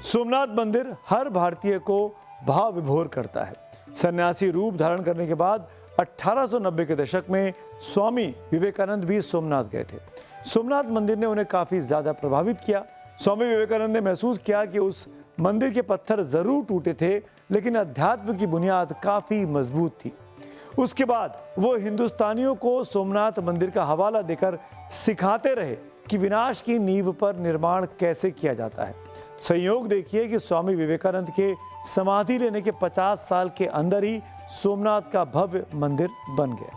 सोमनाथ मंदिर हर भारतीय को भाव विभोर करता है। सन्यासी रूप धारण करने के बाद 1890 के दशक में स्वामी विवेकानंद भी सोमनाथ गए थे। सोमनाथ मंदिर ने उन्हें काफी ज्यादा प्रभावित किया। स्वामी विवेकानंद ने महसूस किया कि उस मंदिर के पत्थर जरूर टूटे थे, लेकिन अध्यात्म की बुनियाद काफी मजबूत थी। उसके बाद वो हिंदुस्तानियों को सोमनाथ मंदिर का हवाला देकर सिखाते रहे कि विनाश की नींव पर निर्माण कैसे किया जाता है। संयोग देखिए कि स्वामी विवेकानंद के समाधि लेने के 50 साल के अंदर ही सोमनाथ का भव्य मंदिर बन गया।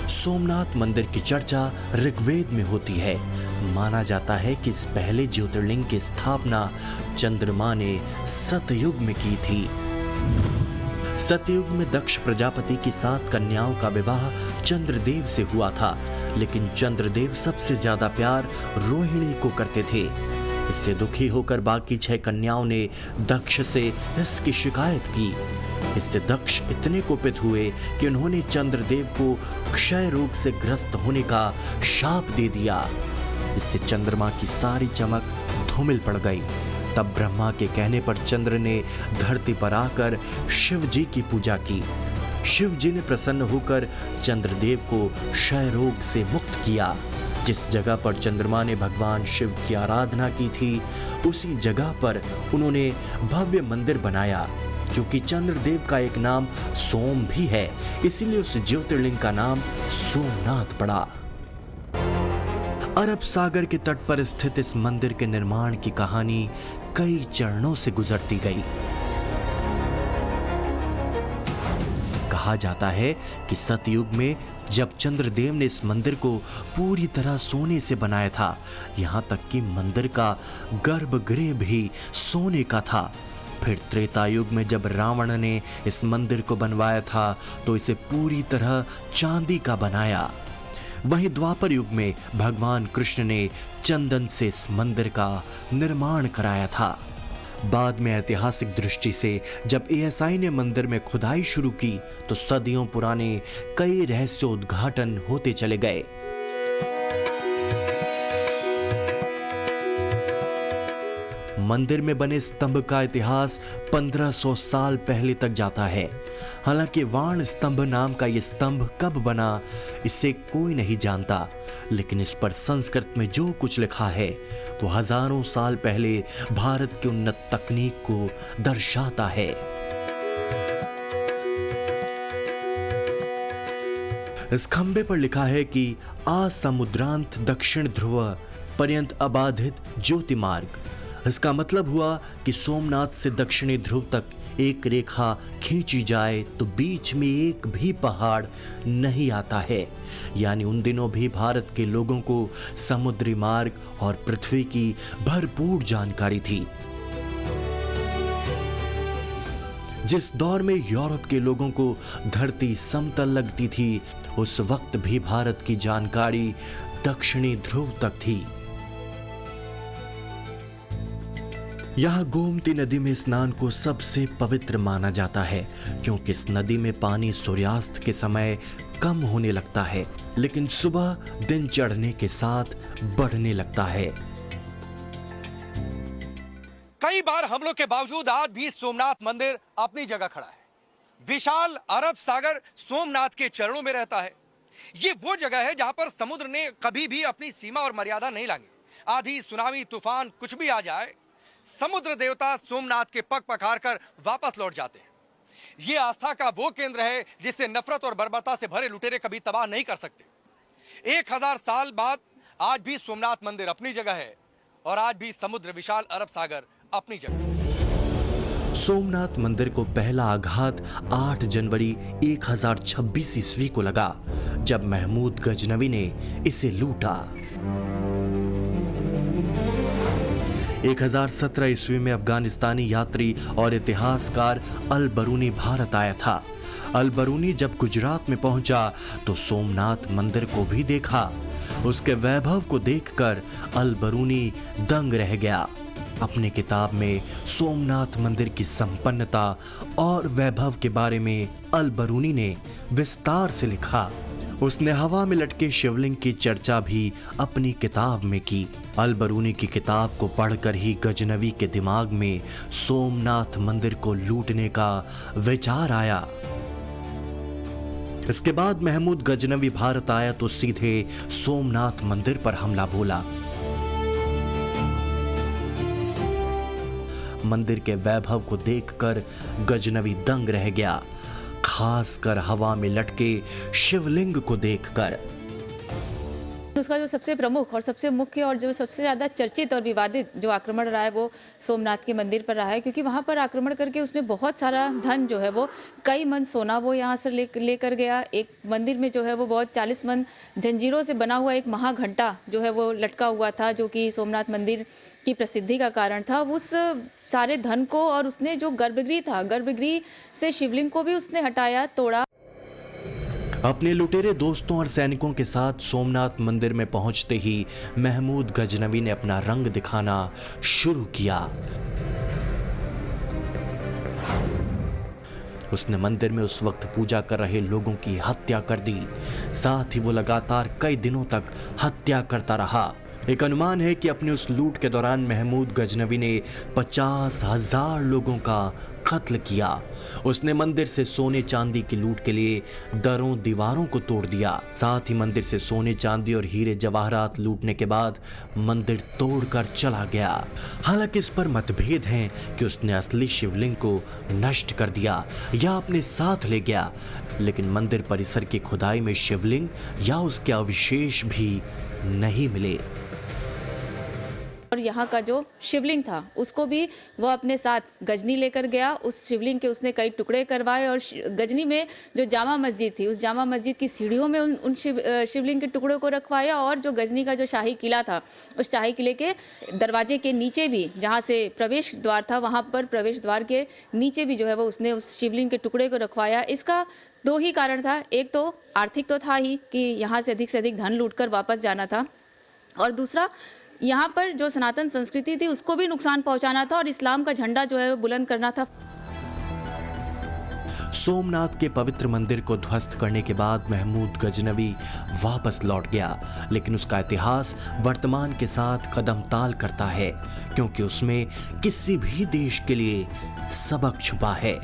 सोमनाथ मंदिर की चर्चा ऋग्वेद में होती है। माना जाता है कि इस पहले ज्योतिर्लिंग की स्थापना चंद्रमा ने सतयुग में की थी। सतयुग में दक्ष प्रजापति की 7 कन्याओं का विवाह चंद्रदेव से हुआ था, लेकिन चंद्रदेव सबसे ज्यादा प्यार रोहिणी को करते थे। इससे दुखी होकर बाकी 6 कन्याओं ने दक्ष से इसकी शिकायत की। इससे दक्ष इतने कुपित हुए कि उन्होंने चंद्रदेव को क्षय रोग से ग्रस्त होने का शाप दे दिया। इससे चंद्रमा की सारी चमक धूमिल पड़ गई। तब ब्रह्मा के कहने पर चंद्र ने धरती पर आकर शिव जी की पूजा की। शिव जी ने प्रसन्न होकर चंद्रदेव को क्षय रोग से मुक्त किया। जिस जगह पर चंद्रमा ने भगवान शिव की आराधना की थी, उसी जगह पर उन्होंने भव्य मंदिर बनाया, जो कि चंद्रदेव का एक नाम सोम भी है। इसीलिए उस ज्योतिर्लिंग का नाम सोमनाथ पड़ा। अरब सागर के तट पर स्थित इस मंदिर के निर्माण की कहानी कई चरणों से गुजरती गई। कहा जाता है कि सतयुग में जब चंद्रदेव ने इस मंदिर को पूरी तरह सोने से बनाया था, यहां तक कि मंदिर का गर्भगृह भी सोने का था। फिर त्रेता युग में जब रावण ने इस मंदिर को बनवाया था, तो इसे पूरी तरह चांदी का बनाया। वहीं द्वापर युग में भगवान कृष्ण ने चंदन से इस मंदिर का निर्माण कराया था। बाद में ऐतिहासिक दृष्टि से जब एएसआई ने मंदिर में खुदाई शुरू की, तो सदियों पुराने कई रहस्योद्घाटन होते चले गए। मंदिर में बने स्तंभ का इतिहास 1500 साल पहले तक जाता है। हालांकि वाण स्तंभ नाम का यह स्तंभ कब बना, इसे कोई नहीं जानता, लेकिन इस पर संस्कृत में जो कुछ लिखा है वो हजारों साल पहले भारत की उन्नत तकनीक को दर्शाता है। इस खंबे पर लिखा है कि आ समुद्रांत दक्षिण ध्रुव पर्यंत अबाधित ज्योति मार्ग। इसका मतलब हुआ कि सोमनाथ से दक्षिणी ध्रुव तक एक रेखा खींची जाए तो बीच में एक भी पहाड़ नहीं आता है। यानी उन दिनों भी भारत के लोगों को समुद्री मार्ग और पृथ्वी की भरपूर जानकारी थी। जिस दौर में यूरोप के लोगों को धरती समतल लगती थी, उस वक्त भी भारत की जानकारी दक्षिणी ध्रुव तक थी। यहाँ गोमती नदी में स्नान को सबसे पवित्र माना जाता है, क्योंकि इस नदी में पानी सूर्यास्त के समय कम होने लगता है, लेकिन सुबह दिन चढ़ने के साथ बढ़ने लगता है। कई बार हमलों के बावजूद आज भी सोमनाथ मंदिर अपनी जगह खड़ा है। विशाल अरब सागर सोमनाथ के चरणों में रहता है। ये वो जगह है जहां पर समुद्र ने कभी भी अपनी सीमा और मर्यादा नहीं लांगी। आधी, सुनामी, तूफान कुछ भी आ जाए, समुद्र देवता सोमनाथ के पग पखार कर वापस लौट जाते हैं। यह आस्था का वो केंद्र है जिसे नफरत और बर्बरता से भरे लुटेरे कभी तबाह नहीं कर सकते। 1000 साल बाद आज भी सोमनाथ मंदिर अपनी जगह है और आज भी समुद्र विशाल अरब सागर अपनी जगह। सोमनाथ मंदिर को पहला आघात 8 जनवरी 1026 ईस्वी को लगा, जब महमूद गजनवी ने इसे लूटा। 1017 ईस्वी में अफगानिस्तानी यात्री और इतिहासकार अल बरूनी भारत आया था। अल बरूनी जब गुजरात में पहुंचा तो सोमनाथ मंदिर को भी देखा। उसके वैभव को देखकर अल बरूनी दंग रह गया। अपनी किताब में सोमनाथ मंदिर की संपन्नता और वैभव के बारे में अल बरूनी ने विस्तार से लिखा। उसने हवा में लटके शिवलिंग की चर्चा भी अपनी किताब में की। अल बरूनी की किताब को पढ़कर ही गजनवी के दिमाग में सोमनाथ मंदिर को लूटने का विचार आया। इसके बाद महमूद गजनवी भारत आया तो सीधे सोमनाथ मंदिर पर हमला बोला। मंदिर के वैभव को देखकर गजनवी दंग रह गया, खासकर हवा में लटके शिवलिंग को देखकर। उसका जो सबसे प्रमुख और सबसे मुख्य और जो सबसे ज़्यादा चर्चित और विवादित जो आक्रमण रहा है वो सोमनाथ के मंदिर पर रहा है, क्योंकि वहाँ पर आक्रमण करके उसने बहुत सारा धन जो है वो कई मन सोना वो यहाँ से लेकर गया। एक मंदिर में जो है वो बहुत 40 मन जंजीरों से बना हुआ एक महाघंटा जो है वो लटका हुआ था, जो कि सोमनाथ मंदिर की प्रसिद्धि का कारण था। उस सारे धन को और उसने जो गर्भगृह था, गर्भगृह से शिवलिंग को भी उसने हटाया, तोड़ा। अपने लुटेरे दोस्तों और सैनिकों के साथ सोमनाथ मंदिर में पहुंचते ही महमूद गजनवी ने अपना रंग दिखाना शुरू किया। उसने मंदिर में उस वक्त पूजा कर रहे लोगों की हत्या कर दी। साथ ही वो लगातार कई दिनों तक हत्या करता रहा। एक अनुमान है कि अपने उस लूट के दौरान महमूद गजनवी ने 50,000 लोगों का कत्ल किया। उसने मंदिर से सोने चांदी की लूट के लिए दरों दीवारों को तोड़ दिया। साथ ही मंदिर से सोने चांदी और हीरे जवाहरात लूटने के बाद मंदिर तोड़कर चला गया। हालांकि इस पर मतभेद हैं कि उसने असली शिवलिंग को नष्ट कर दिया या अपने साथ ले गया, लेकिन मंदिर परिसर की खुदाई में शिवलिंग या उसके अवशेष भी नहीं मिले। और यहाँ का जो शिवलिंग था उसको भी वो अपने साथ गजनी लेकर गया। उस शिवलिंग के उसने कई टुकड़े करवाए और गजनी में जो जामा मस्जिद थी, उस जामा मस्जिद की सीढ़ियों में उन शिवलिंग के टुकड़ों को रखवाया। और जो गजनी का जो शाही किला था, उस शाही किले के दरवाजे के नीचे भी, जहाँ से प्रवेश द्वार था, वहाँ पर प्रवेश द्वार के नीचे भी जो है वो उसने उस शिवलिंग के टुकड़े को रखवाया। इसका दो ही कारण था। एक तो आर्थिक तो था ही कि यहाँ से अधिक धन लूटकर वापस जाना था, और दूसरा यहाँ पर जो सनातन संस्कृति थी उसको भी नुकसान पहुंचाना था और इस्लाम का झंडा जो है वो बुलंद करना था। सोमनाथ के पवित्र मंदिर को ध्वस्त करने के बाद महमूद गजनवी वापस लौट गया, लेकिन उसका इतिहास वर्तमान के साथ कदम ताल करता है, क्योंकि उसमें किसी भी देश के लिए सबक छुपा है।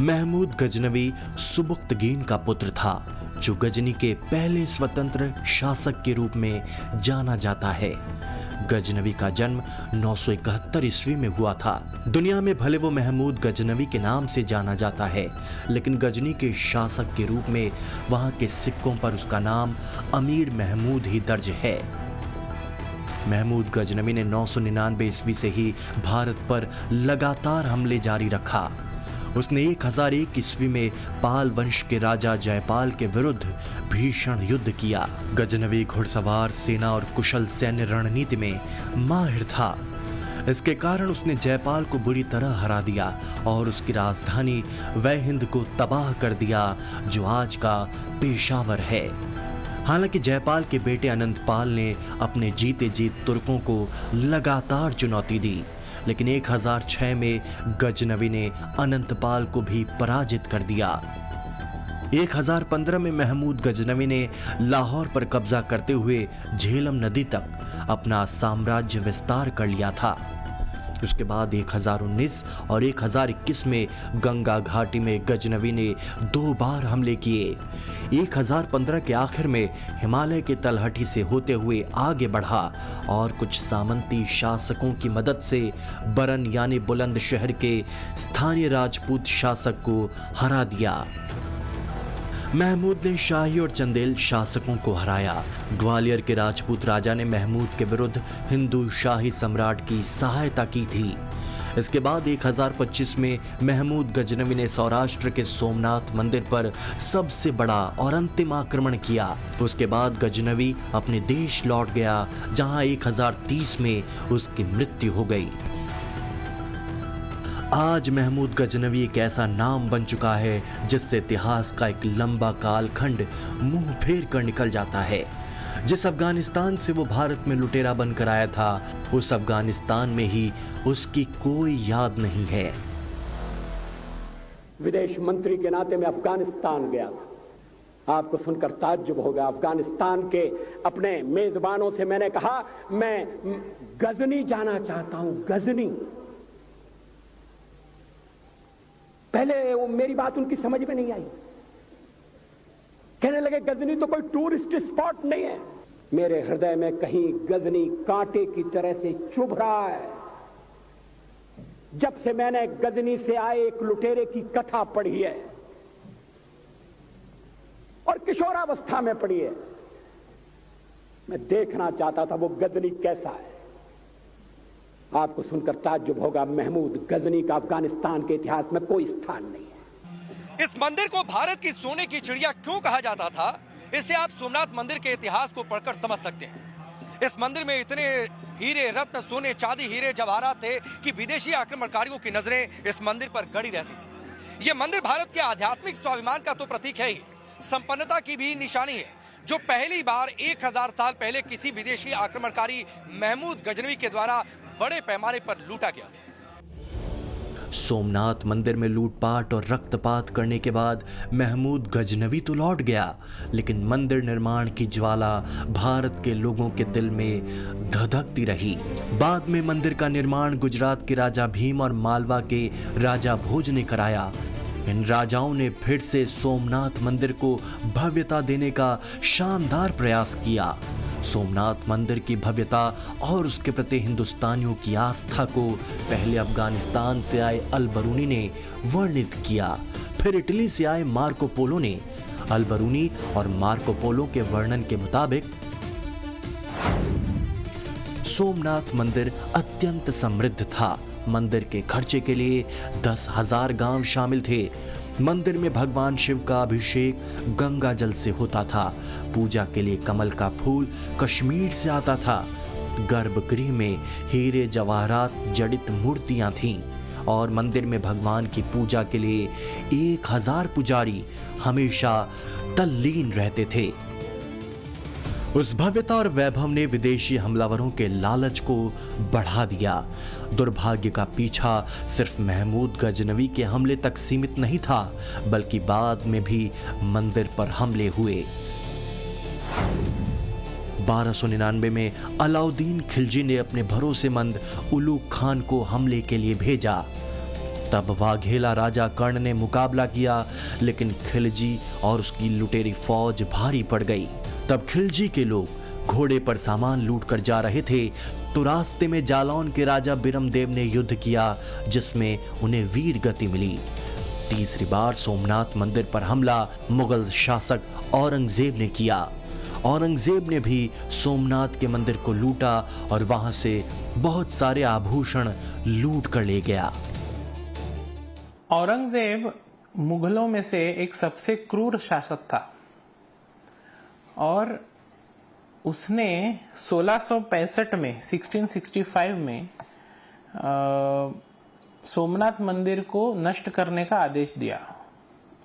महमूद गजनवी सुबुक्तगीन का पुत्र था, जो गजनी के पहले स्वतंत्र शासक के रूप में जाना जाता है। गजनवी का जन्म 971 ईस्वी में हुआ था। दुनिया में भले वो महमूद गजनवी के नाम से जाना जाता है, लेकिन गजनी के शासक के रूप में वहां के सिक्कों पर उसका नाम अमीर महमूद ही दर्ज है। महमूद गजनवी ने 999 ईस्वी से ही भारत पर लगातार हमले जारी रखा। उसने 1001 ईस्वी में पाल वंश के राजा जयपाल के विरुद्ध भीषण युद्ध किया। गजनवी घुड़सवार, सेना और कुशल सैन्य रणनीति में माहिर था। इसके कारण उसने जयपाल को बुरी तरह हरा दिया और उसकी राजधानी वह हिंद को तबाह कर दिया, जो आज का पेशावर है। हालांकि जयपाल के बेटे अनंतपाल ने अपने जीते जीत तुर्कों को लगातार चुनौती दी, लेकिन 1006 में गजनवी ने अनंतपाल को भी पराजित कर दिया। 1015 में महमूद गजनवी ने लाहौर पर कब्जा करते हुए झेलम नदी तक अपना साम्राज्य विस्तार कर लिया था। उसके बाद 1019 और 1021 में गंगा घाटी में गजनवी ने 2 बार हमले किए। 1015 के आखिर में हिमालय के तलहटी से होते हुए आगे बढ़ा और कुछ सामंती शासकों की मदद से बरन यानी बुलंदशहर के स्थानीय राजपूत शासक को हरा दिया। महमूद ने शाही और चंदेल शासकों को हराया। ग्वालियर के राजपूत राजा ने महमूद के विरुद्ध हिंदू शाही सम्राट की सहायता की थी। इसके बाद 1025 में महमूद गजनवी ने सौराष्ट्र के सोमनाथ मंदिर पर सबसे बड़ा और अंतिम आक्रमण किया। उसके बाद गजनवी अपने देश लौट गया, जहां 1030 में उसकी मृत्यु हो गई। आज महमूद गजनवी एक ऐसा नाम बन चुका है जिससे इतिहास का एक लंबा कालखंड मुंह फेर कर निकल जाता है। जिस अफगानिस्तान से वो भारत में लुटेरा बनकर आया था, उस अफगानिस्तान में ही उसकी कोई याद नहीं है। विदेश मंत्री के नाते मैं अफगानिस्तान गया था। आपको सुनकर ताज्जुब होगा, अफगानिस्तान के अपने मेजबानों से मैंने कहा मैं गजनी जाना चाहता हूं, गजनी। पहले वो मेरी बात उनकी समझ में नहीं आई, कहने लगे गजनी तो कोई टूरिस्ट स्पॉट नहीं है। मेरे हृदय में कहीं गजनी कांटे की तरह से चुभ रहा है। जब से मैंने गजनी से आए एक लुटेरे की कथा पढ़ी है और किशोरावस्था में पढ़ी है, मैं देखना चाहता था वो गजनी कैसा है। आपको सुनकर ताज्जुब होगा, महमूद गजनी का अफगानिस्तान के इतिहास में कोई स्थान नहीं है। इस मंदिर को भारत की सोने की चिड़िया क्यों कहा जाता था, इसे आप सोमनाथ मंदिर के इतिहास को पढ़कर समझ सकते हैं। इस मंदिर में इतने हीरे रत्न सोने चांदी हीरे जवाहरात थे कि विदेशी आक्रमणकारियों की नजरें इस मंदिर पर गड़ी रहती थी। ये मंदिर भारत के आध्यात्मिक स्वाभिमान का तो प्रतीक है ही, संपन्नता की भी निशानी है, जो पहली बार 1000 साल पहले किसी विदेशी आक्रमणकारी महमूद गजनवी के द्वारा बड़े पैमाने पर लूटा गया था। सोमनाथ मंदिर में लूटपाट और रक्तपात करने के बाद महमूद गजनवी तो लौट गया, लेकिन मंदिर निर्माण की ज्वाला भारत के लोगों के दिल में धधकती रही। बाद में मंदिर का निर्माण गुजरात के राजा भीम और मालवा के राजा भोज ने कराया। इन राजाओं ने फिर से सोमनाथ मंदिर को भव्यता देने का शानदार प्रयास किया। सोमनाथ मंदिर की भव्यता और उसके प्रति हिंदुस्तानियों की आस्था को पहले अफगानिस्तान से आए अल-बरूनी ने वर्णित किया, फिर इटली से आए मार्को पोलो ने। अल-बरूनी और मार्को पोलो के वर्णन के मुताबिक सोमनाथ मंदिर अत्यंत समृद्ध था। मंदिर के खर्चे के लिए 10,000 गांव शामिल थे। मंदिर में भगवान शिव का अभिषेक गंगा जल से होता था। पूजा के लिए कमल का फूल कश्मीर से आता था। गर्भगृह में हीरे जवाहरात जड़ित मूर्तियां थीं और मंदिर में भगवान की पूजा के लिए 1000 पुजारी हमेशा तल्लीन रहते थे। उस भव्यता और वैभव ने विदेशी हमलावरों के लालच को बढ़ा दिया। दुर्भाग्य का पीछा सिर्फ महमूद गजनवी के हमले तक सीमित नहीं था, बल्कि बाद में भी मंदिर पर हमले हुए। 1299 में अलाउद्दीन खिलजी ने अपने भरोसेमंद उलूग खान को हमले के लिए भेजा। तब वाघेला राजा कर्ण ने मुकाबला किया, लेकिन खिलजी और उसकी लुटेरी फौज भारी पड़ गई। तब खिलजी के लोग घोड़े पर सामान लूट कर जा रहे थे, तो रास्ते में जालौन के राजा बिरमदेव ने युद्ध किया, जिसमें उन्हें वीर गति मिली। तीसरी बार सोमनाथ मंदिर पर हमला मुगल शासक औरंगजेब ने किया। औरंगजेब ने भी सोमनाथ के मंदिर को लूटा और वहां से बहुत सारे आभूषण लूट कर ले गया। औरंगजेब मुगलों में से एक सबसे क्रूर शासक था और उसने 1665 में 1665 में सोमनाथ मंदिर को नष्ट करने का आदेश दिया।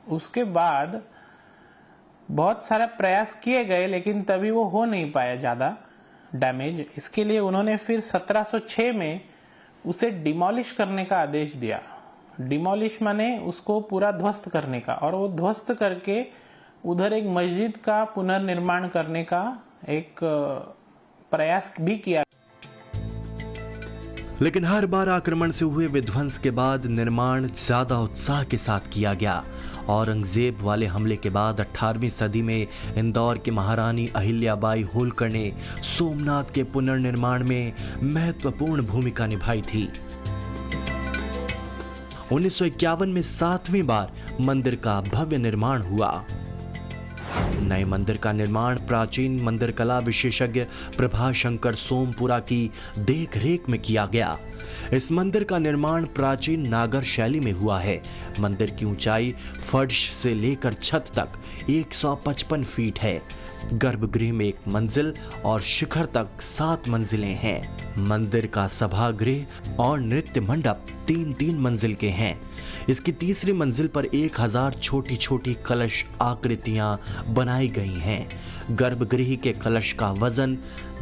उसके बाद बहुत सारा प्रयास किए गए, लेकिन तभी वो हो नहीं पाया ज़्यादा डैमेज। इसके लिए उन्होंने फिर 1706 में उसे डिमोलिश करने का आदेश दिया। डिमोलिश माने उसको पूरा ध्वस्त करने का, और वो ध्वस्त करके उधर एक मस्जिद का पुनर्निर्माण करने का एक प्रयास भी किया। लेकिन हर बार आक्रमण से हुए विध्वंस के बाद निर्माण ज्यादा उत्साह के साथ किया गया। औरंगजेब वाले हमले के बाद 18वीं सदी में इंदौर की महारानी अहिल्याबाई होलकर ने सोमनाथ के पुनर्निर्माण में महत्वपूर्ण भूमिका निभाई थी। 1951 में 7वीं बार मंदिर का भव्य निर्माण हुआ। नए मंदिर का निर्माण प्राचीन मंदिर कला विशेषज्ञ प्रभाशंकर सोमपुरा की देखरेख में किया गया। इस मंदिर का निर्माण प्राचीन नागर शैली में हुआ है। मंदिर की ऊंचाई फर्श से लेकर छत तक 155 फीट है। गर्भगृह में 1 मंजिल और शिखर तक 7 मंजिलें हैं। मंदिर का सभागृह और नृत्य मंडप 3-3 मंजिल के हैं। इसकी तीसरी मंजिल पर 1000 छोटी छोटी कलश आकृतियां बनाई गई हैं। गर्भगृह के कलश का वजन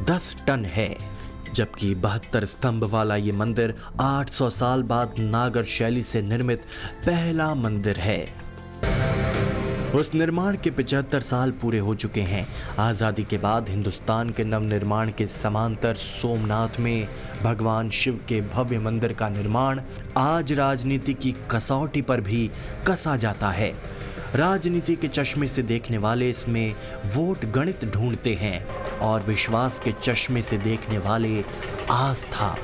10 टन है। जबकि 72 स्तंभ वाला ये मंदिर 800 साल बाद नागर शैली से निर्मित पहला मंदिर है। उस निर्माण के 75 साल पूरे हो चुके हैं। आज़ादी के बाद हिंदुस्तान के नवनिर्माण के समांतर सोमनाथ में भगवान शिव के भव्य मंदिर का निर्माण आज राजनीति की कसौटी पर भी कसा जाता है। राजनीति के चश्मे से देखने वाले इसमें वोट गणित ढूंढते हैं और विश्वास के चश्मे से देखने वाले आस्था